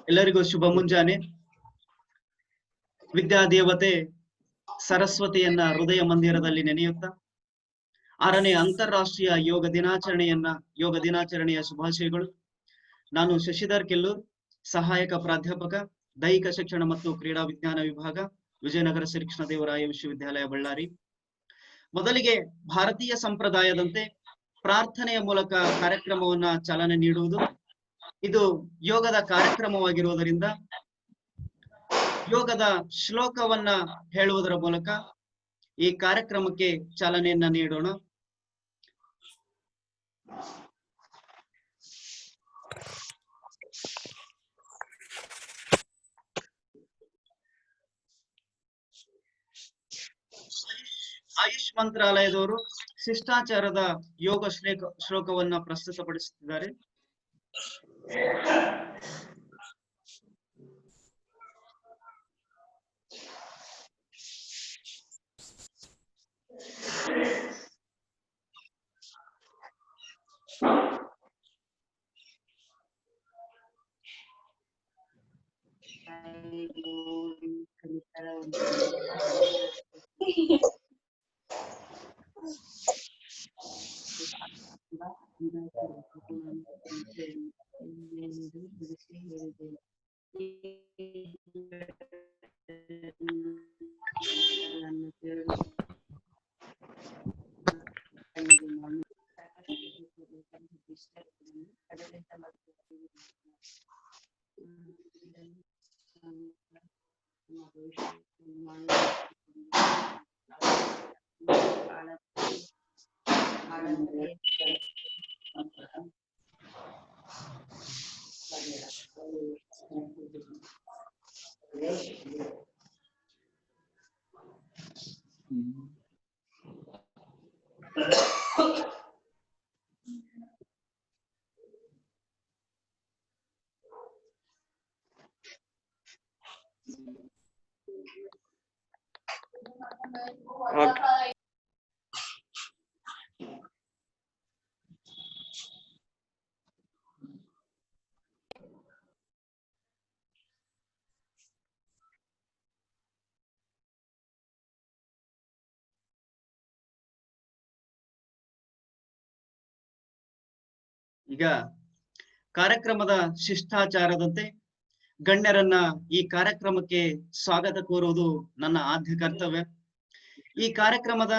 ಎಲ್ಲರಿಗೂ ಶುಭ ಮುಂಜಾನೆ. ವಿದ್ಯಾದೇವತೆ ಸರಸ್ವತಿಯನ್ನ ಹೃದಯ ಮಂದಿರದಲ್ಲಿ ನೆನೆಯುತ್ತಾ 6ನೇ ಅಂತಾರಾಷ್ಟ್ರೀಯ ಯೋಗ ದಿನಾಚರಣೆಯ ಶುಭಾಶಯಗಳು. ನಾನು ಶಶಿಧರ್ ಕೆಲ್ಲೂರ್, ಸಹಾಯಕ ಪ್ರಾಧ್ಯಾಪಕ, ದೈಹಿಕ ಶಿಕ್ಷಣ ಮತ್ತು ಕ್ರೀಡಾ ವಿಜ್ಞಾನ ವಿಭಾಗ, ವಿಜಯನಗರ ಶ್ರೀಕೃಷ್ಣದೇವರಾಯ ವಿಶ್ವವಿದ್ಯಾಲಯ ಬಳ್ಳಾರಿ. ಮೊದಲಿಗೆ ಭಾರತೀಯ ಸಂಪ್ರದಾಯದಂತೆ ಪ್ರಾರ್ಥನೆಯ ಮೂಲಕ ಕಾರ್ಯಕ್ರಮವನ್ನ ಚಾಲನೆ ನೀಡುವುದು. ಇದು ಯೋಗದ ಕಾರ್ಯಕ್ರಮವಾಗಿರುವುದರಿಂದ ಯೋಗದ ಶ್ಲೋಕವನ್ನ ಹೇಳುವುದರ ಮೂಲಕ ಈ ಕಾರ್ಯಕ್ರಮಕ್ಕೆ ಚಾಲನೆಯನ್ನ ನೀಡೋಣ. ಆಯುಷ್ ಮಂತ್ರಾಲಯದವರು ಶಿಷ್ಟಾಚಾರದ ಯೋಗ ಶ್ಲೋಕವನ್ನ ಪ್ರಸ್ತುತಪಡಿಸುತ್ತಿದ್ದಾರೆ. ಈಗ ಕಾರ್ಯಕ್ರಮದ ಶಿಷ್ಟಾಚಾರದಂತೆ ಗಣ್ಯರನ್ನ ಈ ಕಾರ್ಯಕ್ರಮಕ್ಕೆ ಸ್ವಾಗತ ಕೋರುವುದು ನನ್ನ ಆದ್ಯ ಕರ್ತವ್ಯ. ಈ ಕಾರ್ಯಕ್ರಮದ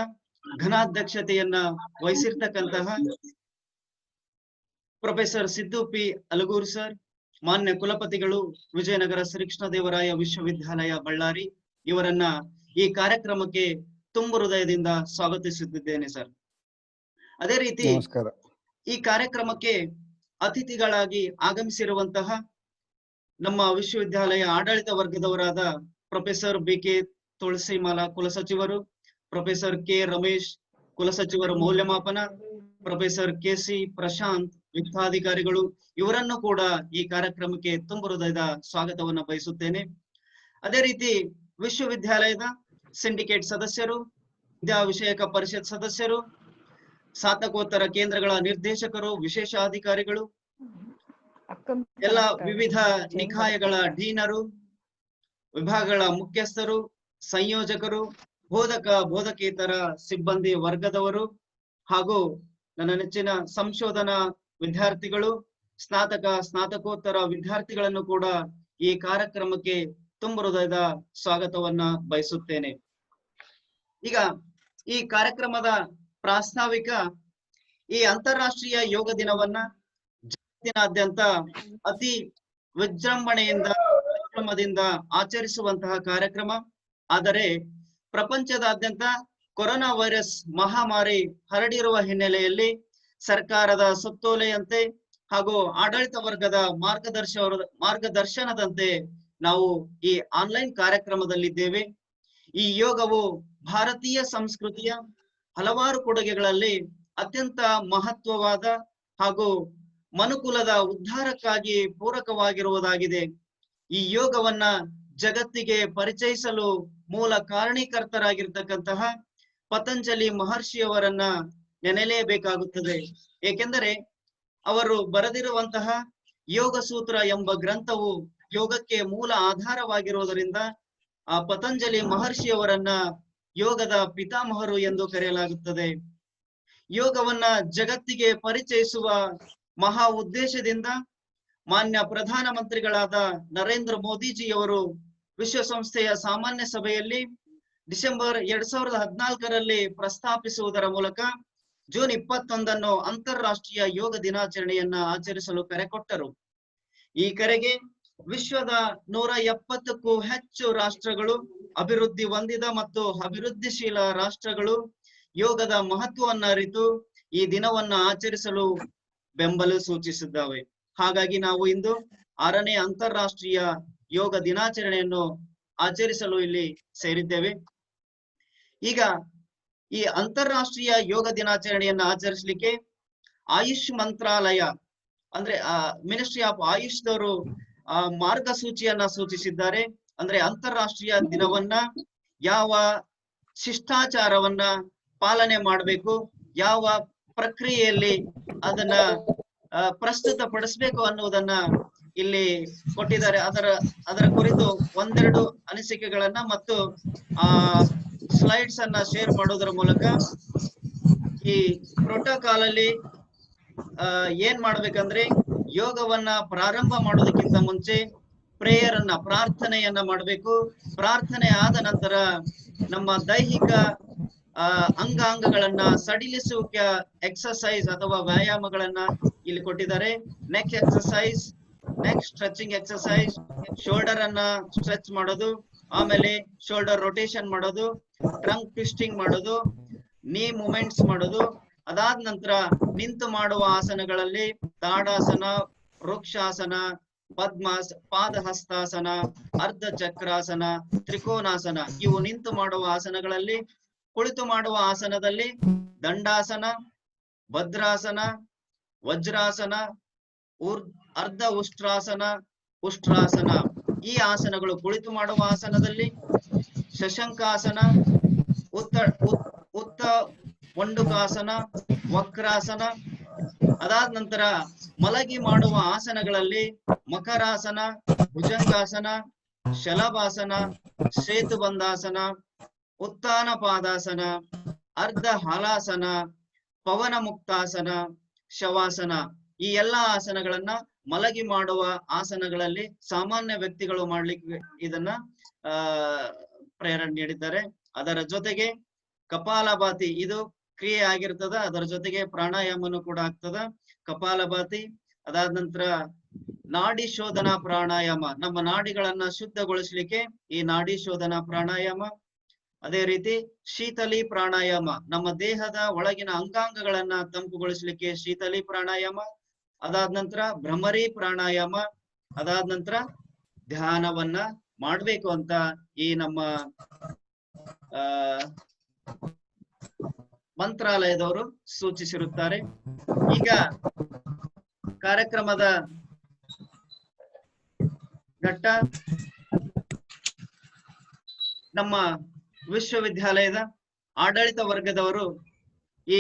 ಘನಾಧ್ಯಕ್ಷತೆಯನ್ನ ವಹಿಸಿರ್ತಕ್ಕಂತಹ ಪ್ರೊಫೆಸರ್ ಸಿದ್ದು ಪಿ ಅಲಗೂರ್ ಸರ್, ಮಾನ್ಯ ಕುಲಪತಿಗಳು, ವಿಜಯನಗರ ಶ್ರೀಕೃಷ್ಣದೇವರಾಯ ವಿಶ್ವವಿದ್ಯಾಲಯ ಬಳ್ಳಾರಿ, ಇವರನ್ನ ಈ ಕಾರ್ಯಕ್ರಮಕ್ಕೆ ತುಂಬು ಹೃದಯದಿಂದ ಸ್ವಾಗತಿಸುತ್ತಿದ್ದೇನೆ ಸರ್. ಅದೇ ರೀತಿ ಈ ಕಾರ್ಯಕ್ರಮಕ್ಕೆ ಅತಿಥಿಗಳಾಗಿ ಆಗಮಿಸಿರುವಂತಹ ನಮ್ಮ ವಿಶ್ವವಿದ್ಯಾಲಯ ಆಡಳಿತ ವರ್ಗದವರಾದ ಪ್ರೊಫೆಸರ್ BK ತುಳಸಿಮಾಲಾ ಕುಲಸಚಿವರು, ಪ್ರೊಫೆಸರ್ K ರಮೇಶ್ ಕುಲಸಚಿವರು ಮೌಲ್ಯಮಾಪನ, ಪ್ರೊಫೆಸರ್ KC ಪ್ರಶಾಂತ್ ವಿತ್ತಾಧಿಕಾರಿಗಳು, ಇವರನ್ನು ಕೂಡ ಈ ಕಾರ್ಯಕ್ರಮಕ್ಕೆ ತುಂಬು ಹೃದಯದ ಸ್ವಾಗತವನ್ನ ಬಯಸುತ್ತೇನೆ. ಅದೇ ರೀತಿ ವಿಶ್ವವಿದ್ಯಾಲಯದ ಸಿಂಡಿಕೇಟ್ ಸದಸ್ಯರು, ವಿದ್ಯಾ ವಿಷಯಕ ಪರಿಷತ್ ಸದಸ್ಯರು, ಸ್ನಾತಕೋತ್ತರ ಕೇಂದ್ರಗಳ ನಿರ್ದೇಶಕರು, ವಿಶೇಷ ಅಧಿಕಾರಿಗಳು, ಎಲ್ಲ ವಿವಿಧ ನಿಕಾಯಗಳ ಡೀನರು, ವಿಭಾಗಗಳ ಮುಖ್ಯಸ್ಥರು, ಸಂಯೋಜಕರು, ಬೋಧಕೇತರ ಸಿಬ್ಬಂದಿ ವರ್ಗದವರು ಹಾಗೂ ನನ್ನ ನೆಚ್ಚಿನ ಸಂಶೋಧನಾ ವಿದ್ಯಾರ್ಥಿಗಳು, ಸ್ನಾತಕೋತ್ತರ ವಿದ್ಯಾರ್ಥಿಗಳನ್ನು ಕೂಡ ಈ ಕಾರ್ಯಕ್ರಮಕ್ಕೆ ತುಂಬು ಹೃದಯದ ಸ್ವಾಗತವನ್ನ ಬಯಸುತ್ತೇನೆ. ಈಗ ಈ ಕಾರ್ಯಕ್ರಮದ ಪ್ರಾಸ್ತಾವಿಕ, ಈ ಅಂತಾರಾಷ್ಟ್ರೀಯ ಯೋಗ ದಿನವನ್ನ ಜಗತ್ತಿನಾದ್ಯಂತ ಅತಿ ವಿಜೃಂಭಣೆಯಿಂದ ಸಂಭ್ರಮದಿಂದ ಆಚರಿಸುವಂತಹ ಕಾರ್ಯಕ್ರಮ. ಆದರೆ ಪ್ರಪಂಚದಾದ್ಯಂತ ಕೊರೋನಾ ವೈರಸ್ ಮಹಾಮಾರಿ ಹರಡಿರುವ ಹಿನ್ನೆಲೆಯಲ್ಲಿ ಸರ್ಕಾರದ ಸುತ್ತೋಲೆಯಂತೆ ಹಾಗೂ ಆಡಳಿತ ವರ್ಗದ ಮಾರ್ಗದರ್ಶನದಂತೆ ನಾವು ಈ ಆನ್ಲೈನ್ ಕಾರ್ಯಕ್ರಮದಲ್ಲಿದ್ದೇವೆ. ಈ ಯೋಗವು ಭಾರತೀಯ ಸಂಸ್ಕೃತಿಯ ಹಲವಾರು ಕೊಡುಗೆಗಳಲ್ಲಿ ಅತ್ಯಂತ ಮಹತ್ವವಾದ ಹಾಗೂ ಮನುಕುಲದ ಉದ್ಧಾರಕ್ಕಾಗಿ ಪೂರಕವಾಗಿರುವುದಾಗಿದೆ. ಈ ಯೋಗವನ್ನ ಜಗತ್ತಿಗೆ ಪರಿಚಯಿಸಲು ಮೂಲ ಕಾರಣೀಕರ್ತರಾಗಿರ್ತಕ್ಕಂತಹ ಪತಂಜಲಿ ಮಹರ್ಷಿಯವರನ್ನ ನೆನೆಯಲೇಬೇಕಾಗುತ್ತದೆ. ಏಕೆಂದರೆ ಅವರು ಬರೆದಿರುವಂತಹ ಯೋಗ ಸೂತ್ರ ಎಂಬ ಗ್ರಂಥವು ಯೋಗಕ್ಕೆ ಮೂಲ ಆಧಾರವಾಗಿರುವುದರಿಂದ ಆ ಪತಂಜಲಿ ಮಹರ್ಷಿಯವರನ್ನ ಯೋಗದ ಪಿತಾಮಹರು ಎಂದು ಕರೆಯಲಾಗುತ್ತದೆ. ಯೋಗವನ್ನ ಜಗತ್ತಿಗೆ ಪರಿಚಯಿಸುವ ಮಹಾ ಉದ್ದೇಶದಿಂದ ಮಾನ್ಯ ಪ್ರಧಾನ ಮಂತ್ರಿಗಳಾದ ನರೇಂದ್ರ ಮೋದಿಜಿಯವರು ವಿಶ್ವಸಂಸ್ಥೆಯ ಸಾಮಾನ್ಯ ಸಭೆಯಲ್ಲಿ ಡಿಸೆಂಬರ್ 2014ರಲ್ಲಿ ಪ್ರಸ್ತಾಪಿಸುವುದರ ಮೂಲಕ ಜೂನ್ 21 ಅಂತಾರಾಷ್ಟ್ರೀಯ ಯೋಗ ದಿನಾಚರಣೆಯನ್ನ ಆಚರಿಸಲು ಕರೆ ಕೊಟ್ಟರು. ಈ ಕರೆಗೆ ವಿಶ್ವದ 170ಕ್ಕೂ ಹೆಚ್ಚು ರಾಷ್ಟ್ರಗಳು, ಅಭಿವೃದ್ಧಿ ಹೊಂದಿದ ಮತ್ತು ಅಭಿವೃದ್ಧಿಶೀಲ ರಾಷ್ಟ್ರಗಳು ಯೋಗದ ಮಹತ್ವವನ್ನು ಅರಿತು ಈ ದಿನವನ್ನ ಆಚರಿಸಲು ಬೆಂಬಲ ಸೂಚಿಸಿದ್ದಾವೆ. ಹಾಗಾಗಿ ನಾವು ಇಂದು 6ನೇ ಅಂತಾರಾಷ್ಟ್ರೀಯ ಯೋಗ ದಿನಾಚರಣೆಯನ್ನು ಆಚರಿಸಲು ಇಲ್ಲಿ ಸೇರಿದ್ದೇವೆ. ಈಗ ಈ ಅಂತಾರಾಷ್ಟ್ರೀಯ ಯೋಗ ದಿನಾಚರಣೆಯನ್ನ ಆಚರಿಸಲಿಕ್ಕೆ ಆಯುಷ್ ಮಂತ್ರಾಲಯ ಅಂದ್ರೆ ಮಿನಿಸ್ಟ್ರಿ ಆಫ್ ಆಯುಷ್ ದವರು ಮಾರ್ಗಸೂಚಿಯನ್ನ ಸೂಚಿಸಿದ್ದಾರೆ. ಅಂದ್ರೆ ಅಂತಾರಾಷ್ಟ್ರೀಯ ದಿನವನ್ನ ಯಾವ ಶಿಷ್ಟಾಚಾರವನ್ನ ಪಾಲನೆ ಮಾಡಬೇಕು, ಯಾವ ಪ್ರಕ್ರಿಯೆಯಲ್ಲಿ ಅದನ್ನ ಪ್ರಸ್ತುತ ಪಡಿಸ್ಬೇಕು ಅನ್ನುವುದನ್ನ ಇಲ್ಲಿ ಕೊಟ್ಟಿದ್ದಾರೆ. ಅದರ ಕುರಿತು ಒಂದೆರಡು ಅನಿಸಿಕೆಗಳನ್ನ ಮತ್ತು ಸ್ಲೈಡ್ಸ್ ಅನ್ನ ಶೇರ್ ಮಾಡೋದ್ರ ಮೂಲಕ ಈ ಪ್ರೋಟೋಕಾಲ್ ಅಲ್ಲಿ ಏನ್ ಮಾಡ್ಬೇಕಂದ್ರೆ ಯೋಗವನ್ನ ಪ್ರಾರಂಭ ಮಾಡೋದಕ್ಕಿಂತ ಮುಂಚೆ ಪ್ರೇಯರ್ ಅನ್ನ, ಪ್ರಾರ್ಥನೆಯನ್ನ ಮಾಡಬೇಕು. ಪ್ರಾರ್ಥನೆ ಆದ ನಂತರ ನಮ್ಮ ದೈಹಿಕ ಅಂಗಾಂಗಗಳನ್ನ ಸಡಿಲಿಸುವಿಕೆ ಎಕ್ಸರ್ಸೈಸ್ ಅಥವಾ ವ್ಯಾಯಾಮಗಳನ್ನ ಇಲ್ಲಿ ಕೊಟ್ಟಿದ್ದಾರೆ. Neck exercise, neck stretching exercise, shoulder ಅನ್ನ ಸ್ಟ್ರೆಚ್ ಮಾಡೋದು, ಆಮೇಲೆ ಶೋಲ್ಡರ್ ರೊಟೇಷನ್ ಮಾಡೋದು, ಟ್ರಂಕ್ ಟ್ವಿಸ್ಟಿಂಗ್ ಮಾಡೋದು, ನೀ ಮೂಮೆಂಟ್ಸ್ ಮಾಡೋದು. ಅದಾದ ನಂತರ ನಿಂತು ಮಾಡುವ ಆಸನಗಳಲ್ಲಿ ತಾಡಾಸನ, ವೃಕ್ಷಾಸನ, ಪಾದಹಸ್ತಾಸನ, ಅರ್ಧ ಚಕ್ರಾಸನ, ತ್ರಿಕೋನಾಸನ ಇವು ನಿಂತು ಮಾಡುವ ಆಸನಗಳಲ್ಲಿ. ಕುಳಿತು ಮಾಡುವ ಆಸನದಲ್ಲಿ ದಂಡಾಸನ, ಭದ್ರಾಸನ, ವಜ್ರಾಸನ, ಅರ್ಧ ಉಷ್ಟ್ರಾಸನ, ಉಷ್ಟ್ರಾಸನ ಈ ಆಸನಗಳು ಕುಳಿತು ಮಾಡುವ ಆಸನದಲ್ಲಿ. ಶಶಂಕಾಸನ, ಉತ್ತ ವಂಡುಕಾಸನ, ವಕ್ರಾಸನ. ಅದಾದ ನಂತರ ಮಲಗಿ ಮಾಡುವ ಆಸನಗಳಲ್ಲಿ ಮಕರಾಸನ, ಭುಜಂಗಾಸನ, ಶಲಭಾಸನ, ಸೇತುಬಂಧಾಸನ, ಉತ್ಥಾನ ಪಾದಾಸನ, ಅರ್ಧ ಹಾಲಾಸನ, ಪವನ ಮುಕ್ತಾಸನ, ಶವಾಸನ ಈ ಎಲ್ಲಾ ಆಸನಗಳನ್ನ ಮಲಗಿ ಮಾಡುವ ಆಸನಗಳಲ್ಲಿ ಸಾಮಾನ್ಯ ವ್ಯಕ್ತಿಗಳು ಮಾಡ್ಲಿಕ್ಕೆ ಇದನ್ನ ಪ್ರೇರಣೆ ನೀಡಿದ್ದಾರೆ. ಅದರ ಜೊತೆಗೆ ಕಪಾಲಭಾತಿ ಇದು ಕ್ರಿಯೆ ಆಗಿರ್ತದ, ಅದರ ಜೊತೆಗೆ ಪ್ರಾಣಾಯಾಮನು ಕೂಡ ಆಗ್ತದ. ಕಪಾಲಭಾತಿ ಅದಾದ ನಂತರ ನಾಡಿ ಶೋಧನಾ ಪ್ರಾಣಾಯಾಮ, ನಮ್ಮ ನಾಡಿಗಳನ್ನ ಶುದ್ಧಗೊಳಿಸ್ಲಿಕ್ಕೆ ಈ ನಾಡಿ ಶೋಧನಾ ಪ್ರಾಣಾಯಾಮ. ಅದೇ ರೀತಿ ಶೀತಲಿ ಪ್ರಾಣಾಯಾಮ, ನಮ್ಮ ದೇಹದ ಒಳಗಿನ ಅಂಗಾಂಗಗಳನ್ನ ತಂಪುಗೊಳಿಸ್ಲಿಕ್ಕೆ ಶೀತಲಿ ಪ್ರಾಣಾಯಾಮ. ಅದಾದ ನಂತರ ಭ್ರಮರಿ ಪ್ರಾಣಾಯಾಮ. ಅದಾದ ನಂತರ ಧ್ಯಾನವನ್ನ ಮಾಡ್ಬೇಕು ಅಂತ ಈ ನಮ್ಮ ಮಂತ್ರಾಲಯದವರು ಸೂಚಿಸಿರುತ್ತಾರೆ. ಈಗ ಕಾರ್ಯಕ್ರಮದ ಘಟ್ಟ ನಮ್ಮ ವಿಶ್ವವಿದ್ಯಾಲಯದ ಆಡಳಿತ ವರ್ಗದವರು ಈ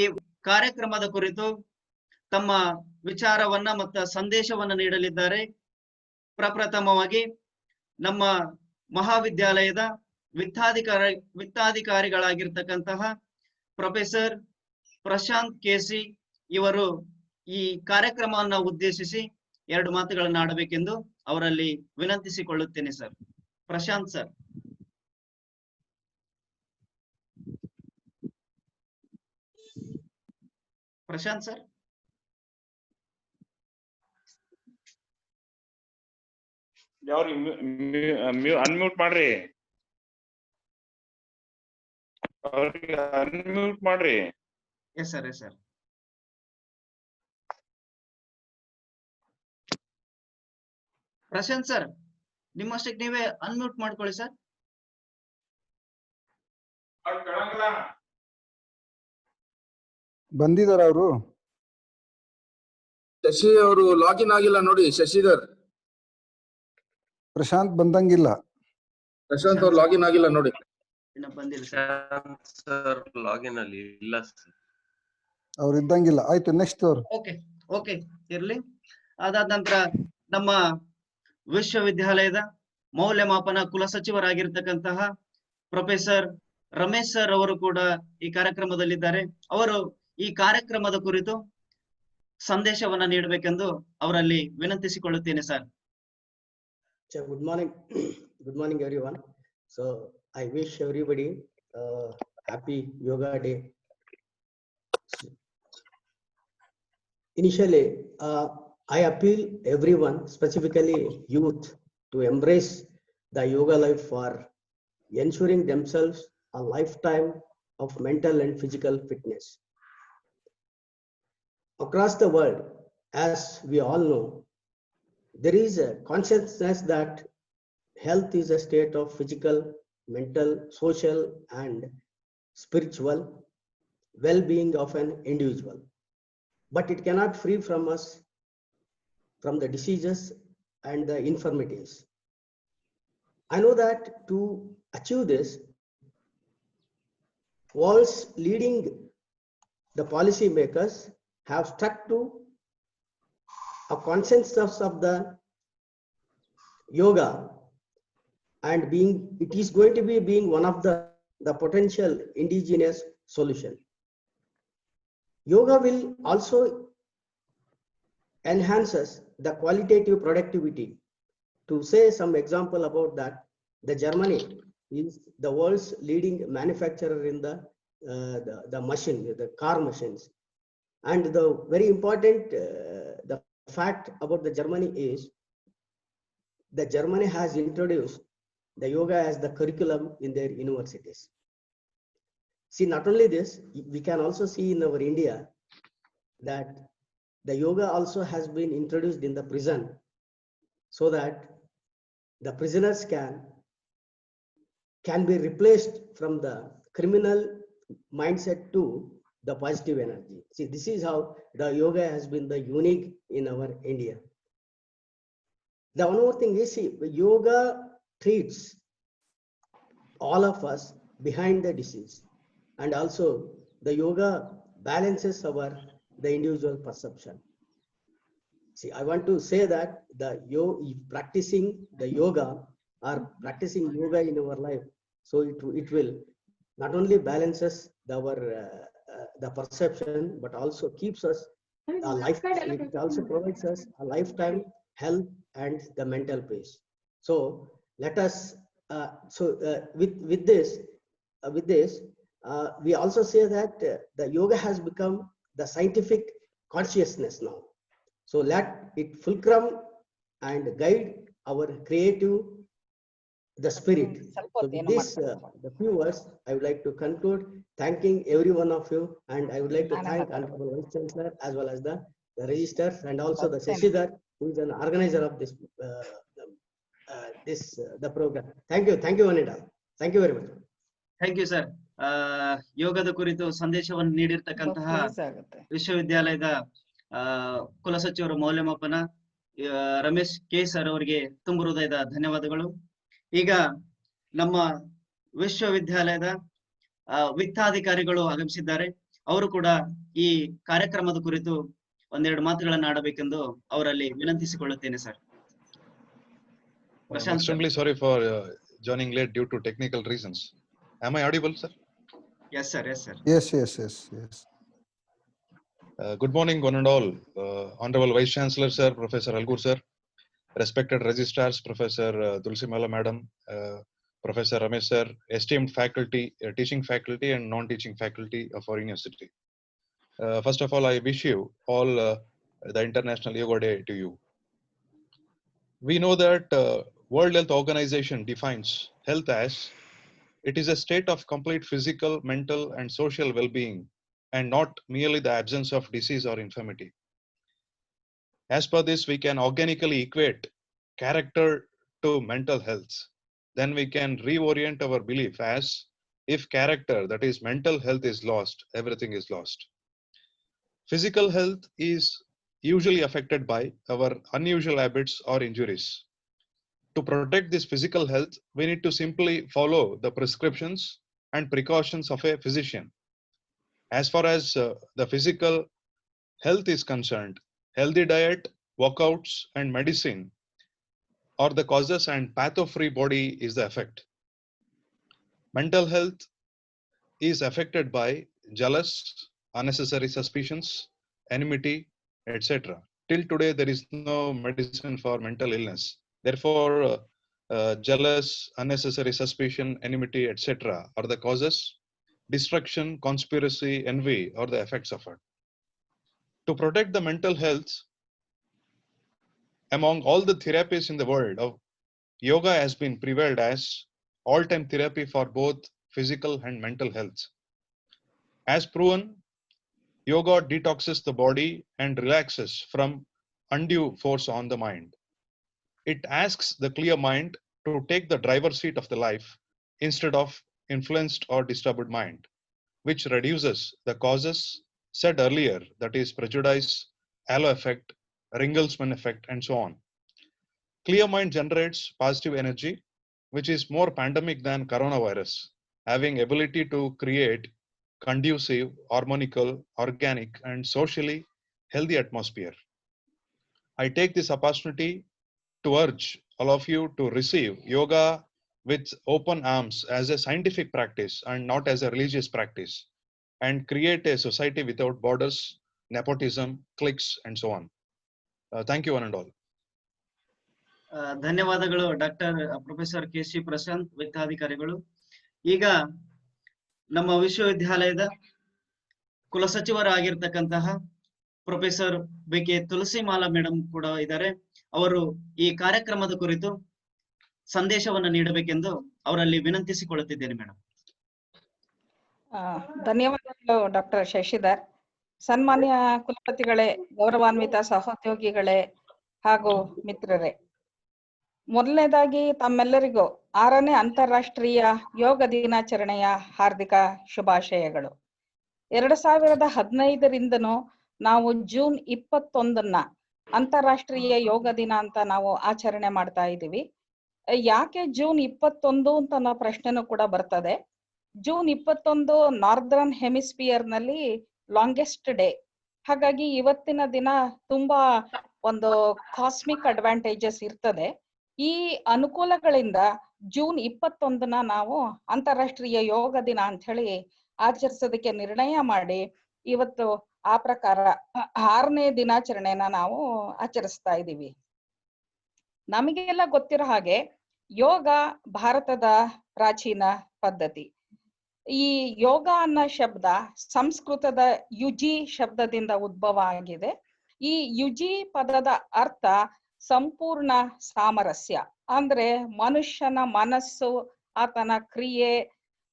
ಕಾರ್ಯಕ್ರಮದ ಕುರಿತು ತಮ್ಮ ವಿಚಾರವನ್ನ ಮತ್ತು ಸಂದೇಶವನ್ನ ನೀಡಲಿದ್ದಾರೆ. ಪ್ರಪ್ರಥಮವಾಗಿ ನಮ್ಮ ಮಹಾವಿದ್ಯಾಲಯದ ವಿತ್ತಾಧಿಕಾರಿಗಳಾಗಿರ್ತಕ್ಕಂತಹ ಪ್ರೊಫೆಸರ್ ಪ್ರಶಾಂತ್ ಕೆಸಿ ಇವರು ಈ ಕಾರ್ಯಕ್ರಮವನ್ನ ಉದ್ದೇಶಿಸಿ 2 ಮಾತುಗಳನ್ನ ಆಡಬೇಕೆಂದು ಅವರಲ್ಲಿ ವಿನಂತಿಸಿಕೊಳ್ಳುತ್ತೇನೆ. Sir Prashanth sir. Prashanth sir unmute ಮಾಡ್ರಿ, ಅನ್ಮ್ಯೂಟ್ ಮಾಡ್ರಿ. Yes sir, yes sir. Prashanth sir ನಿಮ್ಮಷ್ಟಕ್ಕೆ ನೀವೇ ಅನ್ಮ್ಯೂಟ್ ಮಾಡ್ಕೊಳ್ಳಿ ಸರ್. ಬಂದಿದಾರ ಅವರು? ಶಶಿ ಅವರು ಲಾಗಿನ್ ಆಗಿಲ್ಲ ನೋಡಿ. ಶಶಿಧರ್, ಪ್ರಶಾಂತ್ ಬಂದಂಗಿಲ್ಲ. ಪ್ರಶಾಂತ್ ಅವ್ರು ಲಾಗಿನ್ ಆಗಿಲ್ಲ ನೋಡಿ. ಇನ್ನ ಬಂದಿಲ್ಲ ಸರ್, ಲಾಗಿನ್ ಅಲ್ಲಿ ಇಲ್ಲ ಸರ್, ಅವ್ರು ಇದ್ದಂಗಿಲ್ಲ. ಆಯ್ತು, ನೆಕ್ಸ್ಟ್ ಅವ್ರು. ಓಕೆ ಓಕೆ ಇರ್ಲಿ. ಅದಾದ ನಂತರ ನಮ್ಮ ವಿಶ್ವವಿದ್ಯಾಲಯದ ಮೌಲ್ಯಮಾಪನ ಕುಲಸಚಿವರಾಗಿರ್ತಕ್ಕಂತಹ ಪ್ರೊಫೆಸರ್ ರಮೇಶ್ ಸರ್ ಅವರು ಕೂಡ ಈ ಕಾರ್ಯಕ್ರಮದಲ್ಲಿದ್ದಾರೆ. ಅವರು ಈ ಕಾರ್ಯಕ್ರಮದ ಕುರಿತು ಸಂದೇಶವನ್ನ ನೀಡಬೇಕೆಂದು ಅವರಲ್ಲಿ ವಿನಂತಿಸಿಕೊಳ್ಳುತ್ತೇನೆ sir. Good morning. Good morning, everyone. So I wish everybody happy Yoga Day. Initially, I appeal everyone, specifically youth, to embrace the yoga life for ensuring themselves a lifetime of mental and physical fitness. Across the world, as we all know, there is a consciousness that health is a state of physical, mental, social, and spiritual well-being of an individual. But it cannot free from us from the diseases and the infirmities. I know that to achieve this, world's leading the policy makers have stuck to a consensus of the yoga, and it is going to be being one of the potential indigenous solution. Yoga will also enhances the qualitative productivity. To say some example about that, the Germany is the world's leading manufacturer in the machine, the car machines. And the very important the fact about the Germany is that Germany has introduced the yoga as the curriculum in their universities. See, not only this, we can also see in our India that the yoga also has been introduced in the prison, so that the prisoners can be replaced from the criminal mindset to the positive energy. See, this is how the yoga has been the unique in our India. The one more thing is, see, yoga treats all of us behind the disease, and also the yoga balances the individual perception. See, I want to say that practicing the yoga or practicing yoga in our life, so it will not only balances the perception, but also keeps us a life. It also provides us a lifetime health and the mental peace. So let us. With this, we also say that the yoga has become the scientific consciousness now. So let it fulcrum and guide our creative, the spirit. So with this, the few words, I would like to conclude, thanking every one of you, and I would like to thank Honorable Vice Chancellor as well as the registrar, and also the Shashidhar, who is an organizer of this the program. Thank you, one and all. Thank you very much. Thank you sir. ಯೋಗದ ಕುರಿತು ಸಂದೇಶವನ್ನು ನೀಡಿರ್ತಕ್ಕಂತಹ ವಿಶ್ವವಿದ್ಯಾಲಯದ ಕುಲಸಚಿವರ ಮೌಲ್ಯಮಾಪನ Ramesh K sir ಅವರಿಗೆ ತುಂಬ ಹೃದಯದ ಧನ್ಯವಾದಗಳು. ಈಗ ನಮ್ಮ ವಿಶ್ವವಿದ್ಯಾಲಯದ ವಿತ್ತಾಧಿಕಾರಿಗಳು ಆಗಮಿಸಿದ್ದಾರೆ. ಅವರು ಕೂಡ ಈ ಕಾರ್ಯಕ್ರಮದ ಕುರಿತು ಒಂದೆರಡು ಮಾತುಗಳನ್ನು ಆಡಬೇಕೆಂದು ಅವರಲ್ಲಿ ವಿನಂತಿಸಿಕೊಳ್ಳುತ್ತೇನೆ sir. I'm extremely sorry for joining late due to technical reasons. Am I audible, sir? Yes, sir. Yes, sir. Yes. Good morning, one and all. Honorable Vice Chancellor, sir, Professor Algur, sir, respected registrars, Professor Tulsimala, madam, Professor Ramesh, sir, esteemed faculty, teaching faculty and non-teaching faculty of our university. First of all, I wish you all the International Yoga Day to you. We know that World Health Organization defines health as it is a state of complete physical, mental, and social well-being, and not merely the absence of disease or infirmity. As per this, we can organically equate character to mental health. Then we can reorient our belief as if character, that is mental health, is lost, everything is lost. Physical health is usually affected by our unusual habits or injuries. To protect this physical health, we need to simply follow the prescriptions and precautions of a physician. As far as the physical health is concerned, healthy diet, workouts, and medicine or the causes, and patho-free body is the effect. Mental health is affected by jealous, unnecessary suspicions, enmity, etc. Till today, there is no medicine for mental illness. Therefore, jealous, unnecessary suspicion, enmity, etc. are the causes. Destruction, conspiracy, envy are the effects of it. To protect the mental health, among all the therapies in the world, yoga has been prevailed as all-time therapy for both physical and mental health. As proven, yoga detoxes the body and relaxes from undue force on the mind. It asks the clear mind to take the driver's seat of the life instead of influenced or disturbed mind, which reduces the causes said earlier, that is prejudice, halo effect, Ringelsman effect, and so on. Clear mind generates positive energy, which is more pandemic than coronavirus, having ability to create conducive, harmonical, organic, and socially healthy atmosphere. I take this opportunity to urge all of you to receive yoga with open arms as a scientific practice and not as a religious practice, and create a society without borders, nepotism, cliques, and so on. Thank you, one and all. ಧನ್ಯವಾದಗಳು doctor professor KC. Prashant, ವೈದ್ಯಾಧಿಕಾರಿಗಳು. ಈಗ ನಮ್ಮ ವಿಶ್ವವಿದ್ಯಾಲಯದ ಕುಲಸಚಿವರಾಗಿರ್ತಕ್ಕಂತಹ professor BK. ತುಳಸಿಮಾಲಾ madam ಕೂಡ ಇದ್ದಾರೆ. ಅವರು ಈ ಕಾರ್ಯಕ್ರಮದ ಕುರಿತು ಸಂದೇಶವನ್ನು ನೀಡಬೇಕೆಂದು ಅವರಲ್ಲಿ ವಿನಂತಿಸಿಕೊಳ್ಳುತ್ತಿದ್ದೇನೆ ಮೇಡಮ್. ಧನ್ಯವಾದಗಳು ಡಾಕ್ಟರ್ ಶಶಿಧರ್. ಸನ್ಮಾನ್ಯ ಕುಲಪತಿಗಳೇ, ಗೌರವಾನ್ವಿತ ಸಹೋದ್ಯೋಗಿಗಳೇ ಹಾಗೂ ಮಿತ್ರರೇ, ಮೊದಲನೇದಾಗಿ ತಮ್ಮೆಲ್ಲರಿಗೂ 6ನೇ ಅಂತಾರಾಷ್ಟ್ರೀಯ ಯೋಗ ದಿನಾಚರಣೆಯ ಹಾರ್ದಿಕ ಶುಭಾಶಯಗಳು. 2015ರಿಂದನೂ ನಾವು ಜೂನ್ 21ನ್ನ ಅಂತಾರಾಷ್ಟ್ರೀಯ ಯೋಗ ದಿನ ಅಂತ ನಾವು ಆಚರಣೆ ಮಾಡ್ತಾ ಇದ್ದೀವಿ. ಯಾಕೆ ಜೂನ್ 21 ಅಂತ ಅನ್ನೋ ಪ್ರಶ್ನೆನೂ ಕೂಡ ಬರ್ತದೆ. ಜೂನ್ 21 ನಾರ್ದರ್ನ್ ಹೆಮಿಸ್ಫಿಯರ್ ನಲ್ಲಿ ಲಾಂಗೆಸ್ಟ್ ಡೇ. ಹಾಗಾಗಿ ಇವತ್ತಿನ ದಿನ ತುಂಬಾ ಒಂದು ಕಾಸ್ಮಿಕ್ ಅಡ್ವಾಂಟೇಜಸ್ ಇರ್ತದೆ. ಈ ಅನುಕೂಲಗಳಿಂದ ಜೂನ್ 21ನ ನಾವು ಅಂತಾರಾಷ್ಟ್ರೀಯ ಯೋಗ ದಿನ ಅಂತ ಹೇಳಿ ಆಚರಿಸೋದಕ್ಕೆ ನಿರ್ಣಯ ಮಾಡಿ ಇವತ್ತು ಆ ಪ್ರಕಾರ 6ನೇ ದಿನಾಚರಣೆನ ನಾವು ಆಚರಿಸ್ತಾ ಇದ್ದೀವಿ. ನಮಗೆಲ್ಲ ಗೊತ್ತಿರೋ ಹಾಗೆ ಯೋಗ ಭಾರತದ ಪ್ರಾಚೀನ ಪದ್ಧತಿ. ಈ ಯೋಗ ಅನ್ನೋ ಶಬ್ದ ಸಂಸ್ಕೃತದ ಯುಜಿ ಶಬ್ದದಿಂದ ಉದ್ಭವ ಆಗಿದೆ. ಈ ಯುಜಿ ಪದದ ಅರ್ಥ ಸಂಪೂರ್ಣ ಸಾಮರಸ್ಯ. ಅಂದ್ರೆ ಮನುಷ್ಯನ ಮನಸ್ಸು, ಆತನ ಕ್ರಿಯೆ,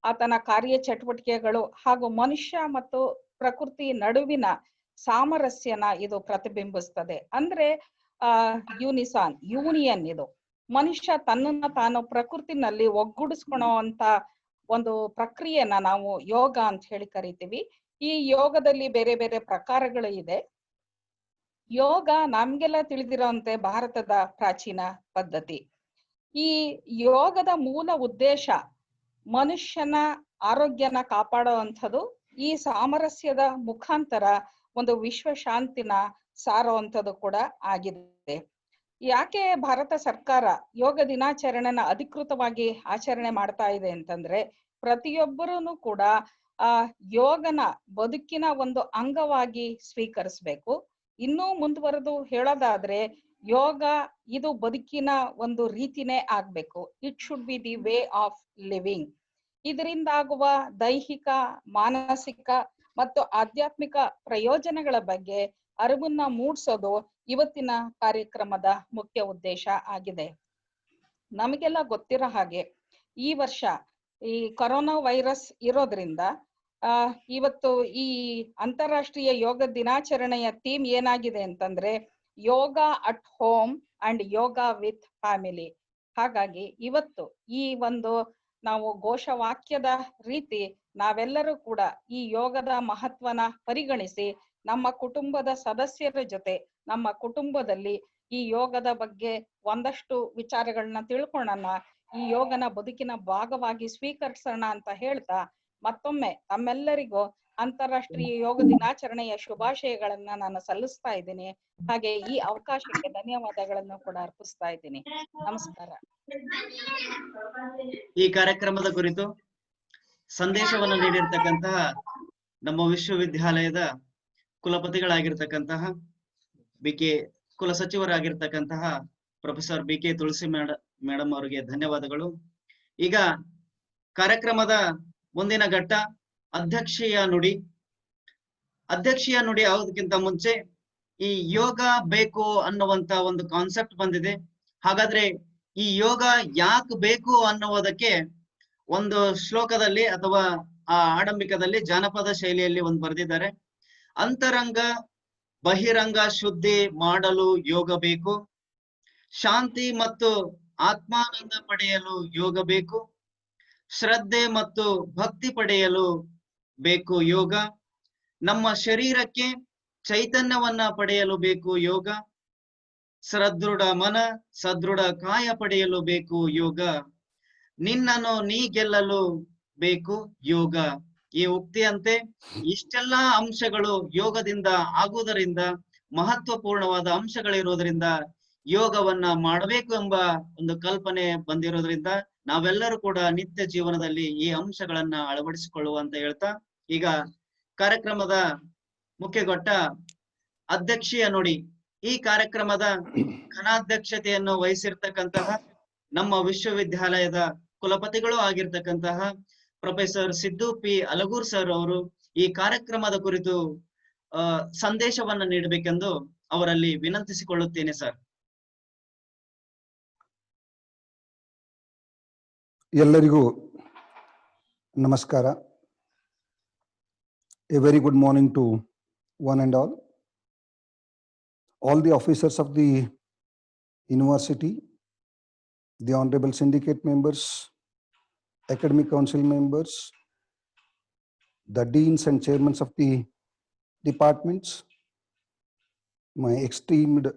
ಆತನ ಕಾರ್ಯ ಚಟುವಟಿಕೆಗಳು ಹಾಗೂ ಮನುಷ್ಯ ಮತ್ತು ಪ್ರಕೃತಿ ನಡುವಿನ ಸಾಮರಸ್ಯನ ಇದು ಪ್ರತಿಬಿಂಬಿಸ್ತದೆ. ಅಂದ್ರೆ ಯೂನಿಯನ್. ಇದು ಮನುಷ್ಯ ತನ್ನನ್ನ ತಾನು ಪ್ರಕೃತಿನಲ್ಲಿ ಒಗ್ಗೂಡಿಸ್ಕೊಳೋ ಅಂತ ಒಂದು ಪ್ರಕ್ರಿಯೆನ ನಾವು ಯೋಗ ಅಂತ ಹೇಳಿ ಕರಿತೀವಿ. ಈ ಯೋಗದಲ್ಲಿ ಬೇರೆ ಬೇರೆ ಪ್ರಕಾರಗಳು ಇದೆ. ಯೋಗ ನಮ್ಗೆಲ್ಲ ತಿಳಿದಿರೋಂತೆ ಭಾರತದ ಪ್ರಾಚೀನ ಪದ್ಧತಿ. ಈ ಯೋಗದ ಮೂಲ ಉದ್ದೇಶ ಮನುಷ್ಯನ ಆರೋಗ್ಯನ ಕಾಪಾಡುವಂಥದ್ದು. ಈ ಸಾಮರಸ್ಯದ ಮುಖಾಂತರ ಒಂದು ವಿಶ್ವ ಶಾಂತಿನ ಸಾರುವಂಥದ್ದು ಕೂಡ ಆಗಿದೆ. ಯಾಕೆ ಭಾರತ ಸರ್ಕಾರ ಯೋಗ ದಿನಾಚರಣೆನ ಅಧಿಕೃತವಾಗಿ ಆಚರಣೆ ಮಾಡ್ತಾ ಇದೆ ಅಂತಂದ್ರೆ, ಪ್ರತಿಯೊಬ್ಬರೂ ಕೂಡ ಯೋಗನ ಬದುಕಿನ ಒಂದು ಅಂಗವಾಗಿ ಸ್ವೀಕರಿಸ್ಬೇಕು. ಇನ್ನೂ ಮುಂದುವರೆದು ಹೇಳೋದಾದ್ರೆ ಯೋಗ ಇದು ಬದುಕಿನ ಒಂದು ರೀತಿನೇ ಆಗ್ಬೇಕು. It should be the way of living. ಇದರಿಂದ ಆಗುವ ದೈಹಿಕ, ಮಾನಸಿಕ ಮತ್ತು ಆಧ್ಯಾತ್ಮಿಕ ಪ್ರಯೋಜನಗಳ ಬಗ್ಗೆ ಅರಿವನ್ನ ಮೂಡಿಸೋದು ಇವತ್ತಿನ ಕಾರ್ಯಕ್ರಮದ ಮುಖ್ಯ ಉದ್ದೇಶ ಆಗಿದೆ. ನಮಗೆಲ್ಲ ಗೊತ್ತಿರೋ ಹಾಗೆ ಈ ವರ್ಷ ಈ ಕೊರೋನಾ ವೈರಸ್ ಇರೋದ್ರಿಂದ ಇವತ್ತು ಈ ಅಂತಾರಾಷ್ಟ್ರೀಯ ಯೋಗ ದಿನಾಚರಣೆಯ ಥೀಮ್ ಏನಾಗಿದೆ ಅಂತಂದ್ರೆ yoga at home and yoga with family. ಹಾಗಾಗಿ ಇವತ್ತು ಈ ಒಂದು ನಾವು ಘೋಷವಾಕ್ಯದ ರೀತಿ ನಾವೆಲ್ಲರೂ ಕೂಡ ಈ ಯೋಗದ ಮಹತ್ವನ ಪರಿಗಣಿಸಿ ನಮ್ಮ ಕುಟುಂಬದ ಸದಸ್ಯರ ಜೊತೆ ನಮ್ಮ ಕುಟುಂಬದಲ್ಲಿ ಈ ಯೋಗದ ಬಗ್ಗೆ ಒಂದಷ್ಟು ವಿಚಾರಗಳನ್ನ ತಿಳ್ಕೊಳ್ಳೋಣ, ಈ ಯೋಗನ ಬದುಕಿನ ಭಾಗವಾಗಿ ಸ್ವೀಕರಿಸೋಣ ಅಂತ ಹೇಳ್ತಾ ಮತ್ತೊಮ್ಮೆ ತಮ್ಮೆಲ್ಲರಿಗೂ ಅಂತಾರಾಷ್ಟ್ರೀಯ ಯೋಗ ದಿನಾಚರಣೆಯ ಶುಭಾಶಯಗಳನ್ನ ನಾನು ಸಲ್ಲಿಸ್ತಾ ಇದ್ದೀನಿ. ಹಾಗೆ ಈ ಅವಕಾಶಕ್ಕೆ ಧನ್ಯವಾದಗಳನ್ನು ಕೂಡ ಅರ್ಪಿಸ್ತಾ ಇದ್ದೀನಿ. ನಮಸ್ಕಾರ. ಈ ಕಾರ್ಯಕ್ರಮದ ಕುರಿತು ಸಂದೇಶವನ್ನು ನೀಡಿರ್ತಕ್ಕಂತಹ ನಮ್ಮ ವಿಶ್ವವಿದ್ಯಾಲಯದ ಕುಲಪತಿಗಳಾಗಿರ್ತಕ್ಕಂತಹ ಕುಲಸಚಿವರಾಗಿರ್ತಕ್ಕಂತಹ ಪ್ರೊಫೆಸರ್ BK ತುಳಸಿ ಮೇಡಮ್ ಅವರಿಗೆ ಧನ್ಯವಾದಗಳು. ಈಗ ಕಾರ್ಯಕ್ರಮದ ಮುಂದಿನ ಘಟ್ಟ ಅಧ್ಯಕ್ಷೀಯ ನುಡಿ. ಅಧ್ಯಕ್ಷೀಯ ನುಡಿ ಯಾವುದಕ್ಕಿಂತ ಮುಂಚೆ ಈ ಯೋಗ ಬೇಕು ಅನ್ನುವಂತ ಒಂದು ಕಾನ್ಸೆಪ್ಟ್ ಬಂದಿದೆ. ಹಾಗಾದ್ರೆ ಈ ಯೋಗ ಯಾಕೆ ಬೇಕು ಅನ್ನುವುದಕ್ಕೆ ಒಂದು ಶ್ಲೋಕದಲ್ಲಿ ಅಥವಾ ಆ ಆಡಂಬಿಕದಲ್ಲಿ ಜಾನಪದ ಶೈಲಿಯಲ್ಲಿ ಒಂದು ಬರೆದಿದ್ದಾರೆ. ಅಂತರಂಗ ಬಹಿರಂಗ ಶುದ್ಧಿ ಮಾಡಲು ಯೋಗ ಬೇಕು, ಶಾಂತಿ ಮತ್ತು ಆತ್ಮಾನಂದ ಪಡೆಯಲು ಯೋಗ ಬೇಕು, ಶ್ರದ್ಧೆ ಮತ್ತು ಭಕ್ತಿ ಪಡೆಯಲು ಬೇಕು ಯೋಗ, ನಮ್ಮ ಶರೀರಕ್ಕೆ ಚೈತನ್ಯವನ್ನ ಪಡೆಯಲು ಬೇಕು ಯೋಗ, ಸದೃಢ ಮನ ಸದೃಢ ಕಾಯ ಪಡೆಯಲು ಬೇಕು ಯೋಗ, ನಿನ್ನನ್ನು ನೀ ಗೆಲ್ಲಲು ಬೇಕು ಯೋಗ. ಈ ಉಕ್ತಿಯಂತೆ ಇಷ್ಟೆಲ್ಲಾ ಅಂಶಗಳು ಯೋಗದಿಂದ ಆಗುವುದರಿಂದ, ಮಹತ್ವಪೂರ್ಣವಾದ ಅಂಶಗಳಿರೋದ್ರಿಂದ ಯೋಗವನ್ನ ಮಾಡಬೇಕು ಎಂಬ ಒಂದು ಕಲ್ಪನೆ ಬಂದಿರೋದ್ರಿಂದ ನಾವೆಲ್ಲರೂ ಕೂಡ ನಿತ್ಯ ಜೀವನದಲ್ಲಿ ಈ ಅಂಶಗಳನ್ನ ಅಳವಡಿಸಿಕೊಳ್ಳುವ ಅಂತ ಹೇಳ್ತಾ, ಈಗ ಕಾರ್ಯಕ್ರಮದ ಮುಖ್ಯ ಘಟ್ಟ ಅಧ್ಯಕ್ಷೀಯ ನುಡಿ. ಈ ಕಾರ್ಯಕ್ರಮದ ಘನಾಧ್ಯಕ್ಷತೆಯನ್ನು ವಹಿಸಿರ್ತಕ್ಕಂತಹ ನಮ್ಮ ವಿಶ್ವವಿದ್ಯಾಲಯದ ಕುಲಪತಿಗಳು ಆಗಿರ್ತಕ್ಕಂತಹ ಪ್ರೊಫೆಸರ್ ಸಿದ್ದು ಪಿ ಅಲಗೂರ್ ಸರ್ ಅವರು ಈ ಕಾರ್ಯಕ್ರಮದ ಕುರಿತು ಸಂದೇಶವನ್ನು ನೀಡಬೇಕೆಂದು ಅವರಲ್ಲಿ ವಿನಂತಿಸಿಕೊಳ್ಳುತ್ತೇನೆ ಸರ್. ಎಲ್ಲರಿಗೂ ನಮಸ್ಕಾರ. A very good morning to one and all. All the officers of the university, the honorable syndicate members, academic council members, the deans and chairmen of the departments, my esteemed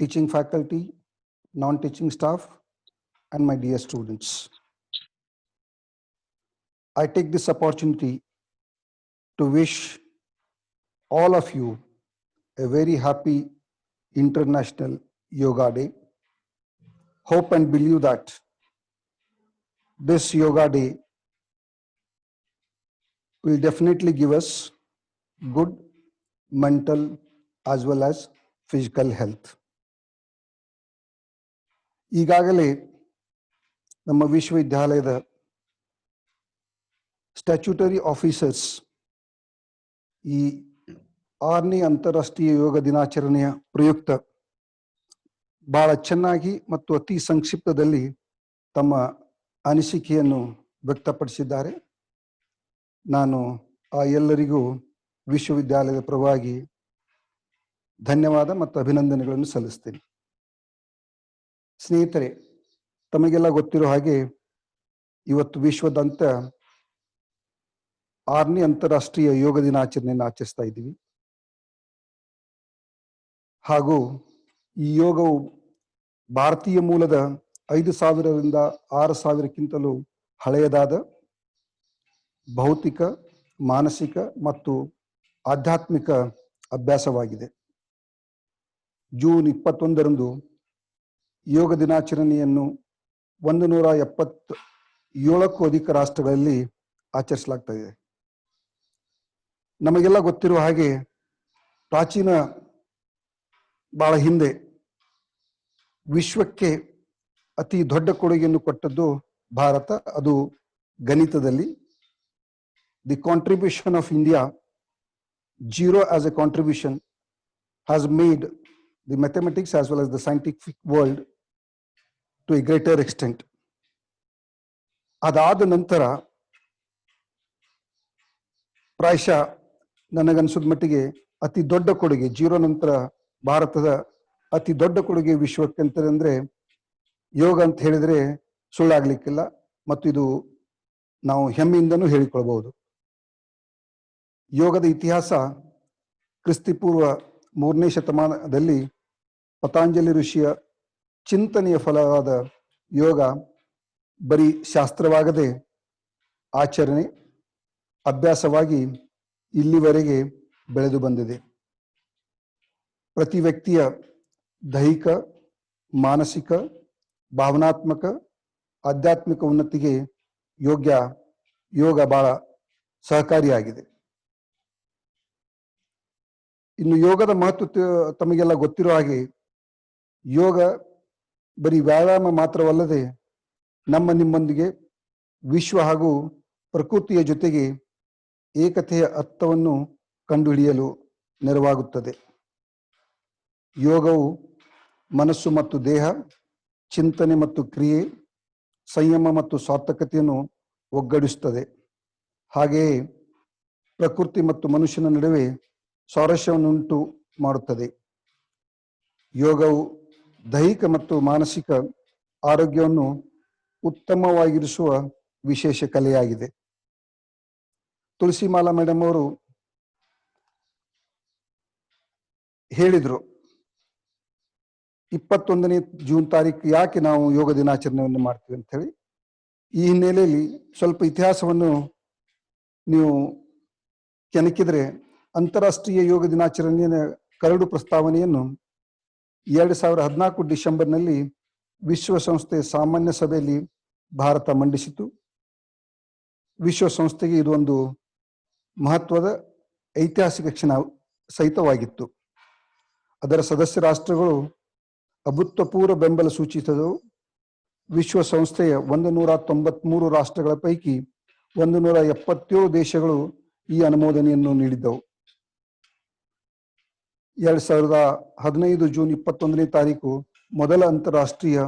teaching faculty, non-teaching staff, and my dear students. I take this opportunity to wish all of you a very happy International Yoga Day. Hope and believe that this Yoga Day will definitely give us good mental as well as physical health. ಈಗಾಗಲೇ ನಮ್ಮ ವಿಶ್ವವಿದ್ಯಾಲಯದ statutory officers ಈ 6ನೇ ಅಂತಾರಾಷ್ಟ್ರೀಯ ಯೋಗ ದಿನಾಚರಣೆಯ ಪ್ರಯುಕ್ತ ಬಹಳ ಚೆನ್ನಾಗಿ ಮತ್ತು ಅತಿ ಸಂಕ್ಷಿಪ್ತದಲ್ಲಿ ತಮ್ಮ ಅನಿಸಿಕೆಯನ್ನು ವ್ಯಕ್ತಪಡಿಸಿದ್ದಾರೆ. ನಾನು ಆ ಎಲ್ಲರಿಗೂ ವಿಶ್ವವಿದ್ಯಾಲಯದ ಪರವಾಗಿ ಧನ್ಯವಾದ ಮತ್ತು ಅಭಿನಂದನೆಗಳನ್ನು ಸಲ್ಲಿಸ್ತೇನೆ. ಸ್ನೇಹಿತರೆ, ತಮಗೆಲ್ಲ ಗೊತ್ತಿರೋ ಹಾಗೆ ಇವತ್ತು ವಿಶ್ವದಂತ 6ನೇ ಅಂತಾರಾಷ್ಟ್ರೀಯ ಯೋಗ ದಿನಾಚರಣೆಯನ್ನು ಆಚರಿಸ್ತಾ ಇದ್ದೀವಿ. ಹಾಗೂ ಈ ಯೋಗವು ಭಾರತೀಯ ಮೂಲದ 5000ರಿಂದ 6000ಕ್ಕಿಂತಲೂ ಹಳೆಯದಾದ ಭೌತಿಕ, ಮಾನಸಿಕ ಮತ್ತು ಆಧ್ಯಾತ್ಮಿಕ ಅಭ್ಯಾಸವಾಗಿದೆ. ಜೂನ್ 21ರಂದು ಯೋಗ ದಿನಾಚರಣೆಯನ್ನು 177ಕ್ಕೂ ಅಧಿಕ ರಾಷ್ಟ್ರಗಳಲ್ಲಿ ಆಚರಿಸಲಾಗ್ತಾ ಇದೆ. ನಮಗೆಲ್ಲ ಗೊತ್ತಿರುವ ಹಾಗೆ ಪ್ರಾಚೀನ ಬಹಳ ಹಿಂದೆ ವಿಶ್ವಕ್ಕೆ ಅತಿ ದೊಡ್ಡ ಕೊಡುಗೆಯನ್ನು ಕೊಟ್ಟದ್ದು ಭಾರತ. ಅದು ಗಣಿತದಲ್ಲಿ. The contribution of India, zero as a contribution, has made the mathematics as well as the scientific world to a greater extent. ಅದಾದ ನಂತರ ಪ್ರಾಯಶಃ ನನಗನ್ಸಿದ ಮಟ್ಟಿಗೆ ಅತಿ ದೊಡ್ಡ ಕೊಡುಗೆ, ಜೀರೋ ನಂತರ ಭಾರತದ ಅತಿ ದೊಡ್ಡ ಕೊಡುಗೆ ವಿಶ್ವಕ್ಕೆ ಅಂತಂದ್ರೆ ಯೋಗ ಅಂತ ಹೇಳಿದ್ರೆ ಸುಳ್ಳಾಗ್ಲಿಕ್ಕಿಲ್ಲ, ಮತ್ತು ಇದು ನಾವು ಹೆಮ್ಮೆಯಿಂದನೂ ಹೇಳಿಕೊಳ್ಬಹುದು. ಯೋಗದ ಇತಿಹಾಸ ಕ್ರಿಸ್ತಿಪೂರ್ವ 3ನೇ ಶತಮಾನದಲ್ಲಿ ಪತಾಂಜಲಿ ಋಷಿಯ ಚಿಂತನೆಯ ಫಲವಾದ ಯೋಗ ಬರೀ ಶಾಸ್ತ್ರವಾಗದೆ ಆಚರಣೆ ಅಭ್ಯಾಸವಾಗಿ ಇಲ್ಲಿವರೆಗೆ ಬೆಳೆದು ಬಂದಿದೆ. ಪ್ರತಿ ವ್ಯಕ್ತಿಯ ದೈಹಿಕ, ಮಾನಸಿಕ, ಭಾವನಾತ್ಮಕ, ಆಧ್ಯಾತ್ಮಿಕ ಉನ್ನತಿಗೆ ಯೋಗ ಬಹಳ ಸಹಕಾರಿಯಾಗಿದೆ. ಇನ್ನು ಯೋಗದ ಮಹತ್ವ ತಮಗೆಲ್ಲ ಗೊತ್ತಿರೋ ಹಾಗೆ ಯೋಗ ಬರೀ ವ್ಯಾಯಾಮ ಮಾತ್ರವಲ್ಲದೆ ನಿಮ್ಮೊಂದಿಗೆ ವಿಶ್ವ ಹಾಗೂ ಪ್ರಕೃತಿಯ ಜೊತೆಗೆ ಏಕತೆಯ ಅರ್ಥವನ್ನು ಕಂಡುಹಿಡಿಯಲು ನೆರವಾಗುತ್ತದೆ. ಯೋಗವು ಮನಸ್ಸು ಮತ್ತು ದೇಹ, ಚಿಂತನೆ ಮತ್ತು ಕ್ರಿಯೆ, ಸಂಯಮ ಮತ್ತು ಸಾರ್ಥಕತೆಯನ್ನು ಒಗ್ಗೂಡಿಸುತ್ತದೆ. ಹಾಗೆಯೇ ಪ್ರಕೃತಿ ಮತ್ತು ಮನುಷ್ಯನ ನಡುವೆ ಸಾರಸ್ಯವನ್ನುಂಟು ಮಾಡುತ್ತದೆ. ಯೋಗವು ದೈಹಿಕ ಮತ್ತು ಮಾನಸಿಕ ಆರೋಗ್ಯವನ್ನು ಉತ್ತಮವಾಗಿರಿಸುವ ವಿಶೇಷ ಕಲೆಯಾಗಿದೆ. ತುಳಸಿಮಾಲಾ ಮೇಡಮ್ ಅವರು ಹೇಳಿದ್ರು, 21ನೇ ಜೂನ್ ತಾರೀಕು ಯಾಕೆ ನಾವು ಯೋಗ ದಿನಾಚರಣೆಯನ್ನು ಮಾಡ್ತೀವಿ ಅಂತ ಹೇಳಿ. ಈ ಹಿನ್ನೆಲೆಯಲ್ಲಿ ಸ್ವಲ್ಪ ಇತಿಹಾಸವನ್ನು ನೀವು ಕೆಣಕಿದ್ರೆ, ಅಂತಾರಾಷ್ಟ್ರೀಯ ಯೋಗ ದಿನಾಚರಣೆಯ ಕರಡು ಪ್ರಸ್ತಾವನೆಯನ್ನು 2014 ಡಿಸೆಂಬರ್ನಲ್ಲಿ ವಿಶ್ವಸಂಸ್ಥೆ ಸಾಮಾನ್ಯ ಸಭೆಯಲ್ಲಿ ಭಾರತ ಮಂಡಿಸಿತು. ವಿಶ್ವಸಂಸ್ಥೆಗೆ ಇದು ಒಂದು ಮಹತ್ವದ ಐತಿಹಾಸಿಕ ಕ್ಷಣ ಸಹಿತವಾಗಿತ್ತು. ಅದರ ಸದಸ್ಯ ರಾಷ್ಟ್ರಗಳು ಅಭೂತಪೂರ್ವ ಬೆಂಬಲ ಸೂಚಿಸಿದವು. ವಿಶ್ವಸಂಸ್ಥೆಯ 193 ರಾಷ್ಟ್ರಗಳ ಪೈಕಿ 177 ದೇಶಗಳು ಈ ಅನುಮೋದನೆಯನ್ನು ನೀಡಿದ್ದವು. 2015 ಜೂನ್ 21ನೇ ತಾರೀಕು ಮೊದಲ ಅಂತಾರಾಷ್ಟ್ರೀಯ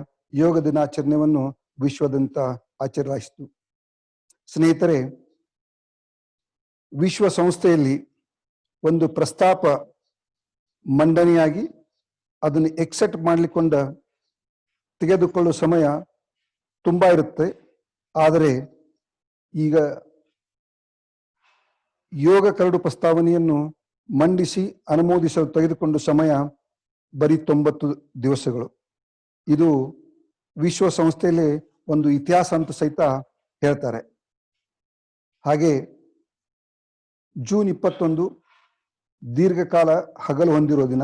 ಯೋಗ ದಿನಾಚರಣೆಯನ್ನು ವಿಶ್ವದಾದ್ಯಂತ ಆಚರಿಸಲಾಯಿತು. ಸ್ನೇಹಿತರೆ, ವಿಶ್ವಸಂಸ್ಥೆಯಲ್ಲಿ ಒಂದು ಪ್ರಸ್ತಾಪ ಮಂಡನೆಯಾಗಿ ಅದನ್ನು ಎಕ್ಸೆಪ್ಟ್ ಮಾಡಲಿಕ್ಕೆ ತೆಗೆದುಕೊಳ್ಳುವ ಸಮಯ ತುಂಬಾ ಇರುತ್ತೆ. ಆದರೆ ಈಗ ಯೋಗ ಕರಡು ಪ್ರಸ್ತಾವನೆಯನ್ನು ಮಂಡಿಸಿ ಅನುಮೋದಿಸಲು ತೆಗೆದುಕೊಂಡ ಸಮಯ ಬರೀ 90 ದಿವಸಗಳು. ಇದು ವಿಶ್ವಸಂಸ್ಥೆಯಲ್ಲಿ ಒಂದು ಇತಿಹಾಸ ಅಂತ ಸಹಿತ ಹೇಳ್ತಾರೆ. ಹಾಗೆ ಜೂನ್ 21 ದೀರ್ಘಕಾಲ ಹಗಲು ಹೊಂದಿರೋ ದಿನ.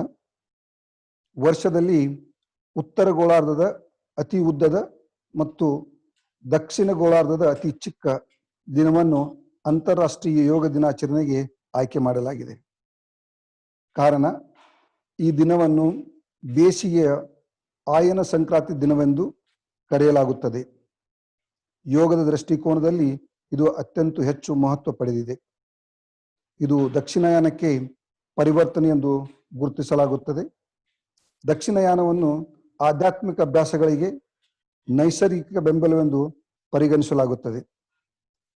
ವರ್ಷದಲ್ಲಿ ಉತ್ತರ ಗೋಳಾರ್ಧದ ಅತಿ ಉದ್ದದ ಮತ್ತು ದಕ್ಷಿಣ ಗೋಳಾರ್ಧದ ಅತಿ ಚಿಕ್ಕ ದಿನವನ್ನು ಅಂತಾರಾಷ್ಟ್ರೀಯ ಯೋಗ ದಿನಾಚರಣೆಗೆ ಆಯ್ಕೆ ಮಾಡಲಾಗಿದೆ. ಕಾರಣ, ಈ ದಿನವನ್ನು ಬೇಸಿಗೆಯ ಆಯನ ಸಂಕ್ರಾಂತಿ ದಿನವೆಂದು ಕರೆಯಲಾಗುತ್ತದೆ. ಯೋಗದ ದೃಷ್ಟಿಕೋನದಲ್ಲಿ ಇದು ಅತ್ಯಂತ ಹೆಚ್ಚು ಮಹತ್ವ ಪಡೆದಿದೆ. ಇದು ದಕ್ಷಿಣಾಯನಕ್ಕೆ ಪರಿವರ್ತನೆ ಎಂದು ಗುರುತಿಸಲಾಗುತ್ತದೆ. ದಕ್ಷಿಣಾಯನವನ್ನು ಆಧ್ಯಾತ್ಮಿಕ ಅಭ್ಯಾಸಗಳಿಗೆ ನೈಸರ್ಗಿಕ ಬೆಂಬಲವೆಂದು ಪರಿಗಣಿಸಲಾಗುತ್ತದೆ.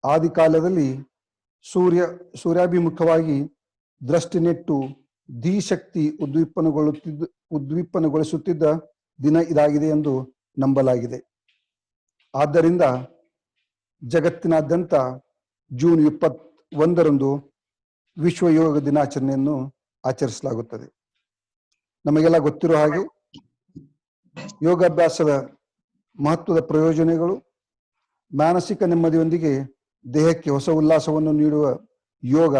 ಆದಿಕಾಲದಲ್ಲಿ ಸೂರ್ಯಾಭಿಮುಖವಾಗಿ ದೃಷ್ಟಿ ನೆಟ್ಟು ಧೀಶಕ್ತಿ ಉದ್ದೀಪನಗೊಳಿಸುತ್ತಿದ್ದ ದಿನ ಇದಾಗಿದೆ ಎಂದು ನಂಬಲಾಗಿದೆ. ಆದ್ದರಿಂದ ಜಗತ್ತಿನಾದ್ಯಂತ ಜೂನ್ 21ರಂದು ವಿಶ್ವ ಯೋಗ ದಿನಾಚರಣೆಯನ್ನು ಆಚರಿಸಲಾಗುತ್ತದೆ. ನಮಗೆಲ್ಲ ಗೊತ್ತಿರೋ ಹಾಗೆ ಯೋಗಾಭ್ಯಾಸದ ಮಹತ್ವದ ಪ್ರಯೋಜನಗಳು, ಮಾನಸಿಕ ನೆಮ್ಮದಿಯೊಂದಿಗೆ ದೇಹಕ್ಕೆ ಹೊಸ ಉಲ್ಲಾಸವನ್ನು ನೀಡುವ ಯೋಗ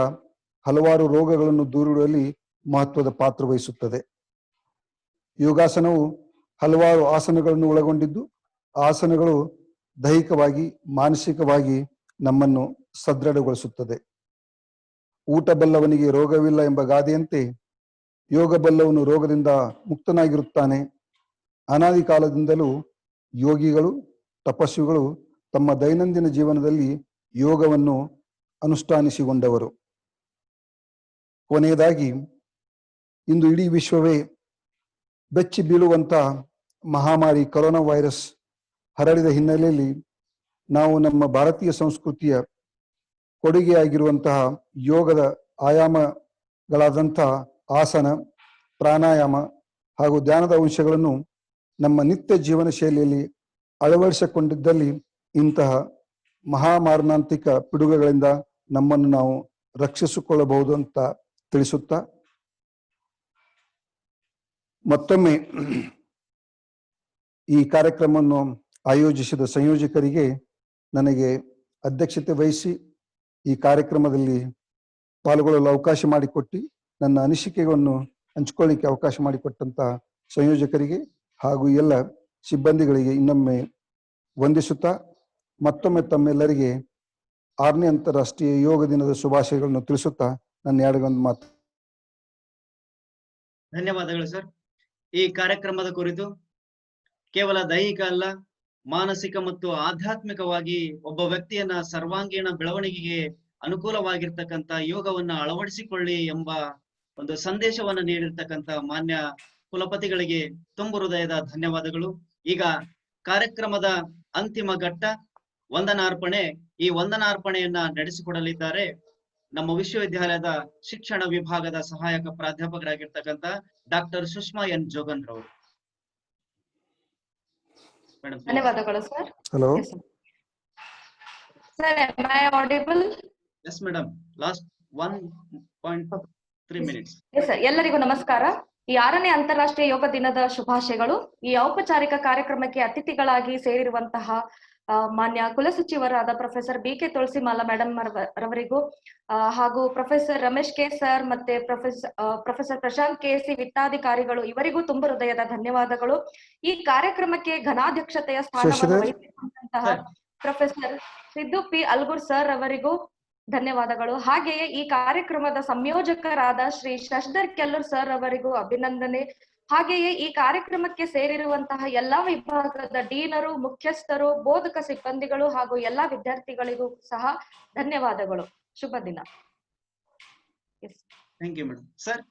ಹಲವಾರು ರೋಗಗಳನ್ನು ದೂರಿಡುವಲ್ಲಿ ಮಹತ್ವದ ಪಾತ್ರ ವಹಿಸುತ್ತದೆ. ಯೋಗಾಸನವು ಹಲವಾರು ಆಸನಗಳನ್ನು ಒಳಗೊಂಡಿದ್ದು, ಆಸನಗಳು ದೈಹಿಕವಾಗಿ, ಮಾನಸಿಕವಾಗಿ ನಮ್ಮನ್ನು ಸದೃಢಗೊಳಿಸುತ್ತದೆ. ಊಟ ಬಲ್ಲವನಿಗೆ ರೋಗವಿಲ್ಲ ಎಂಬ ಗಾದೆಯಂತೆ ಯೋಗ ಬಲ್ಲವನು ರೋಗದಿಂದ ಮುಕ್ತನಾಗಿರುತ್ತಾನೆ. ಅನಾದಿ ಕಾಲದಿಂದಲೂ ಯೋಗಿಗಳು, ತಪಸ್ವಿಗಳು ತಮ್ಮ ದೈನಂದಿನ ಜೀವನದಲ್ಲಿ ಯೋಗವನ್ನು ಅನುಷ್ಠಾನಿಸಿಕೊಂಡವರು. ಕೊನೆಯದಾಗಿ, ಇಂದು ಇಡೀ ವಿಶ್ವವೇ ಬೆಚ್ಚಿ ಬೀಳುವಂತ ಮಹಾಮಾರಿ ಕೊರೋನಾ ವೈರಸ್ ಹರಡಿದ ಹಿನ್ನೆಲೆಯಲ್ಲಿ ನಾವು ನಮ್ಮ ಭಾರತೀಯ ಸಂಸ್ಕೃತಿಯ ಕೊಡುಗೆಯಾಗಿರುವಂತಹ ಯೋಗದ ಆಯಾಮಗಳಾದಂತಹ ಆಸನ, ಪ್ರಾಣಾಯಾಮ ಹಾಗೂ ಧ್ಯಾನದ ಅಂಶಗಳನ್ನು ನಮ್ಮ ನಿತ್ಯ ಜೀವನ ಶೈಲಿಯಲ್ಲಿ ಅಳವಡಿಸಿಕೊಂಡಿದ್ದಲ್ಲಿ ಇಂತಹ ಮಹಾಮಾರಣಾಂತಿಕ ಪಿಡುಗುಗಳಿಂದ ನಮ್ಮನ್ನು ನಾವು ರಕ್ಷಿಸಿಕೊಳ್ಳಬಹುದು ಅಂತ ತಿಳಿಸುತ್ತಾ, ಮತ್ತೊಮ್ಮೆ ಈ ಕಾರ್ಯಕ್ರಮವನ್ನು ಆಯೋಜಿಸಿದ ಸಂಯೋಜಕರಿಗೆ ನನಗೆ ಅಧ್ಯಕ್ಷತೆ ವಹಿಸಿ ಈ ಕಾರ್ಯಕ್ರಮದಲ್ಲಿ ಪಾಲ್ಗೊಳ್ಳಲು ಅವಕಾಶ ಮಾಡಿಕೊಟ್ಟು ನನ್ನ ಅನಿಸಿಕೆಗಳನ್ನು ಹಂಚಿಕೊಳ್ಳಿಕ್ಕೆ ಅವಕಾಶ ಮಾಡಿಕೊಟ್ಟಂತ ಸಂಯೋಜಕರಿಗೆ ಹಾಗೂ ಎಲ್ಲ ಸಿಬ್ಬಂದಿಗಳಿಗೆ ಇನ್ನೊಮ್ಮೆ ವಂದಿಸುತ್ತಾ ಮತ್ತೊಮ್ಮೆ ತಮ್ಮೆಲ್ಲರಿಗೆ 6ನೇ ಅಂತಾರಾಷ್ಟ್ರೀಯ ಯೋಗ ದಿನದ ಶುಭಾಶಯಗಳನ್ನು ತಿಳಿಸುತ್ತಾ ನನ್ನ ಎರಡಗೊಂದು ಮಾತು. ಧನ್ಯವಾದಗಳು ಸರ್. ಈ ಕಾರ್ಯಕ್ರಮದ ಕುರಿತು ಕೇವಲ ದೈಹಿಕ ಅಲ್ಲ, ಮಾನಸಿಕ ಮತ್ತು ಆಧ್ಯಾತ್ಮಿಕವಾಗಿ ಒಬ್ಬ ವ್ಯಕ್ತಿಯನ್ನ ಸರ್ವಾಂಗೀಣ ಬೆಳವಣಿಗೆಗೆ ಅನುಕೂಲವಾಗಿರ್ತಕ್ಕಂಥ ಯೋಗವನ್ನ ಅಳವಡಿಸಿಕೊಳ್ಳಿ ಎಂಬ ಒಂದು ಸಂದೇಶವನ್ನ ನೀಡಿರ್ತಕ್ಕಂಥ ಮಾನ್ಯ ಕುಲಪತಿಗಳಿಗೆ ತುಂಬು ಹೃದಯದ ಧನ್ಯವಾದಗಳು. ಈಗ ಕಾರ್ಯಕ್ರಮದ ಅಂತಿಮ ಘಟ್ಟ ವಂದನಾರ್ಪಣೆ. ಈ ವಂದನಾರ್ಪಣೆಯನ್ನ ನಡೆಸಿಕೊಡಲಿದ್ದಾರೆ ನಮ್ಮ ವಿಶ್ವವಿದ್ಯಾಲಯದ ಶಿಕ್ಷಣ ವಿಭಾಗದ ಸಹಾಯಕ ಪ್ರಾಧ್ಯಾಪಕರಾಗಿರ್ತಕ್ಕಂಥ ಡಾಕ್ಟರ್ ಸುಷ್ಮಾ ಎನ್ ಜೋಗನ್ ರವರು. ಧನ್ಯವಾದಗಳು sir. Hello sir, am I audible? Yes madam, last 1.3 minutes. Yes sir, ಎಲ್ಲರಿಗೂ ನಮಸ್ಕಾರ. ಈ 6ನೇ ಅಂತಾರಾಷ್ಟ್ರೀಯ ಯೋಗ ದಿನದ ಶುಭಾಶಯಗಳು. ಈ ಔಪಚಾರಿಕ ಕಾರ್ಯಕ್ರಮಕ್ಕೆ ಅತಿಥಿಗಳಾಗಿ ಸೇರಿರುವಂತಹ ಮಾನ್ಯ ಕುಲಸಚಿವರಾದ ಪ್ರೊಫೆಸರ್ BK ತುಳಸಿಮಾಲಾ ಮೇಡಮ್ ರವರಿಗೂ ಹಾಗೂ ಪ್ರೊಫೆಸರ್ ರಮೇಶ್ ಕೆ ಸರ್ ಮತ್ತೆ ಪ್ರೊಫೆಸರ್ ಪ್ರಶಾಂತ್ KC ವಿತ್ತಾಧಿಕಾರಿಗಳು ಇವರಿಗೂ ತುಂಬ ಹೃದಯದ ಧನ್ಯವಾದಗಳು. ಈ ಕಾರ್ಯಕ್ರಮಕ್ಕೆ ಘನಾಧ್ಯಕ್ಷತೆಯ ಸ್ಥಾನವನ್ನು ವಹಿಸಿಕೊಂಡಂತಹ ಪ್ರೊಫೆಸರ್ ಸಿದ್ದು P ಅಲ್ಗೂರ್ ಸರ್ ಅವರಿಗೂ ಧನ್ಯವಾದಗಳು. ಹಾಗೆಯೇ ಈ ಕಾರ್ಯಕ್ರಮದ ಸಂಯೋಜಕರಾದ ಶ್ರೀ ಶಶಿಧರ್ ಕೆಲ್ಲೂರ್ ಸರ್ ಅವರಿಗೂ ಅಭಿನಂದನೆ. ಹಾಗೆಯೇ ಈ ಕಾರ್ಯಕ್ರಮಕ್ಕೆ ಸೇರಿರುವಂತಹ ಎಲ್ಲಾ ವಿಭಾಗದ ಡೀನರು, ಮುಖ್ಯಸ್ಥರು, ಬೋಧಕ ಸಿಬ್ಬಂದಿಗಳು ಹಾಗೂ ಎಲ್ಲಾ ವಿದ್ಯಾರ್ಥಿಗಳಿಗೂ ಸಹ ಧನ್ಯವಾದಗಳು. ಶುಭ ದಿನ. Thank you madam. ಸರ್